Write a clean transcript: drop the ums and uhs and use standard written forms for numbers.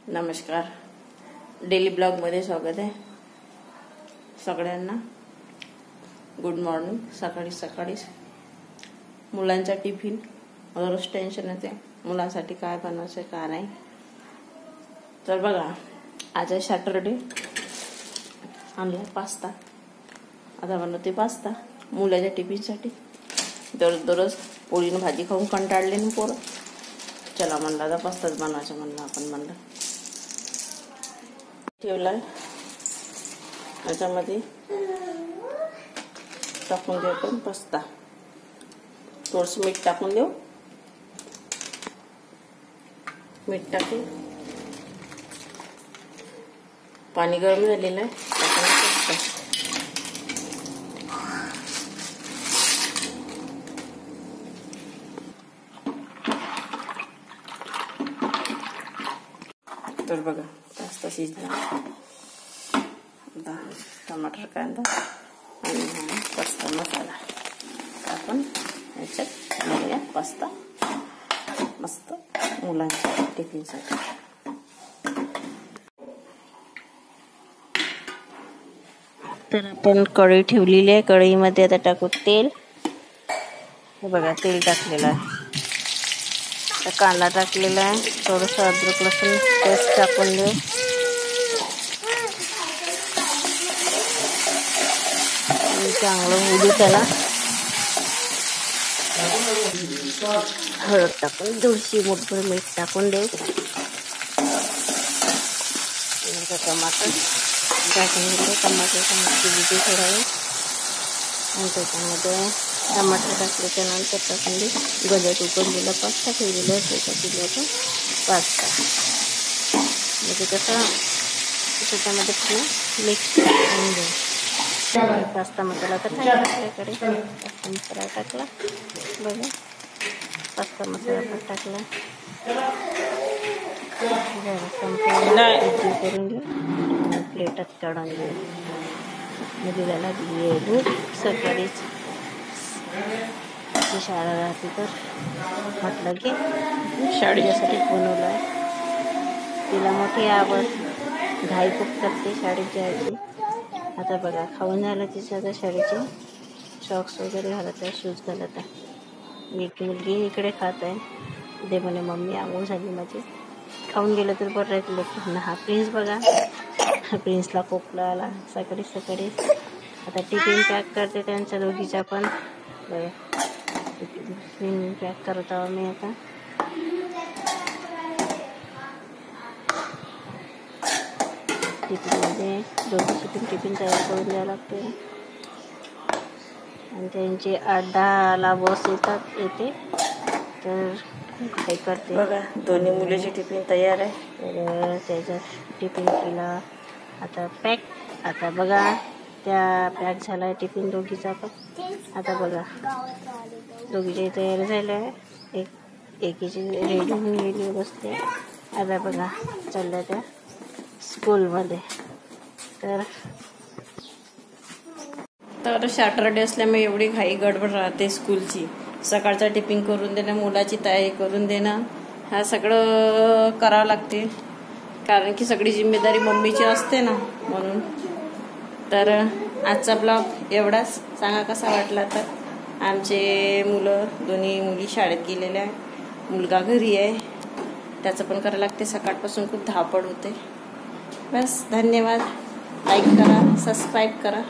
नमस्कार, डेली ब्लॉगमध्ये स्वागत आहे सगळ्यांना। Good morning. सकाळी सकाळी मुलांचा टिफिन रोज टेन्शन येते, मुलांसाठी काय बनवायचं काय नाही। तर बघा, आज आहे सॅटरडे, आणला पास्ता। आता बनवते पास्ता मुलाच्या टिफिनसाठी। दररोज पोळीनं भाजी खाऊन कंटाळले ना पोरं। चला म्हणलं आता पास्ताच बनवायचं म्हणलं आपण म्हणलं ठेवलाय। याच्यामध्ये टाकून देऊ आपण पास्ता, थोडंसं मीठ टाकून देऊ। मीठ टाकून पाणी गरम झालेलं आहे, तर बघा पास्ता शिजला। आता टमाटर कांदा आणि पास्ता मसाला आपण याच्यात घालूया पास्ता मस्त मुलांच्या टिफिनसाठी। तर आपण कढई ठेवलेली आहे, कढईमध्ये आता टाकू तेल। हे बघा तेल टाकलेलं आहे, कांदा टाकलेला आहे, थोडंसं अद्रक लसूण पेस्ट टाकून देऊ। चांगलं होऊ दे त्याला। हळद टाकून थोडीशी मुठभर मीठ टाकून देऊ। टमाटर टाकून घेतो, टमाटर शिजते थोडा वेळ आणि त्याच्यामध्ये टमाटर टाकल्याच्या नंतर टाकून देऊ गजत उकडलेला पास्ता ठेवलेला आहे, त्याच्यात पास्ता म्हणजे कसं त्याच्यामध्ये पूर्ण मिक्स करून देऊ। पास्ता मसाला तर नाही आपल्याकडे, पास्ता मसाला टाकला बघा, पास्ता मसाला पण टाकला। करून घेऊ, प्लेटात काढून घेऊ। मुलीला लागली आहे भूक, सकाळीच शाळा राहते तर म्हटलं की शाळेसाठी बनवलं आहे। तिला मोठी आवड, घाई खूप करते शाळेत जायची। आता बघा खाऊन झालं तिचं, आता शाळेचे सॉक्स वगैरे घालत आहे, शूज घालत आहे। एक मुलगी इकडे खात आहे, दे म्हणे मम्मी आंघोळ झाली माझी। खाऊन गेलं तर बरं राहील लेकरांना। हा प्रिन्स बघा, प्रिन्सला खोकला आला सकाळी सकाळी। आता टिफिन पॅक करते त्यांच्या दोघीचा पण। टिफिन पॅक करत आहो मी आता। टिफिनमध्ये दोघीची टिफिन तयार करून द्यावं लागते आणि त्यांची 8-10 बस येते तर काय करते बघा। दोन्ही मुलीची टिफिन तयार आहे, तर त्याचा टिफिन केला आता पॅक। आता बघा त्या पॅक झाला आहे टिफिन दोघीचा पण। आता बघा दोघीची तयार झालं आहे, एकीची रेडी होऊन गेली बसते। आता बघा चालल्या त्या स्कूलमध्ये। तर सॅटरडे असल्यामुळे एवढी घाई गडबड राहते स्कूलची। सकाळचा टिफिन करून देणं, मुलाची तयारी करून देणं, हा सगळं करावं लागते, कारण की सगळी जिम्मेदारी मम्मीची असते ना, म्हणून। तर आजचा ब्लॉग एवढाच। सांगा कसा वाटला तर। आमचे मुलं दोन्ही मुली शाळेत गेलेल्या आहे, मुलगा घरी आहे, त्याचं पण करायला लागते। सकाळपासून खूप धावपळ होते। बस, धन्यवाद। लाईक करा, सबस्क्राईब करा।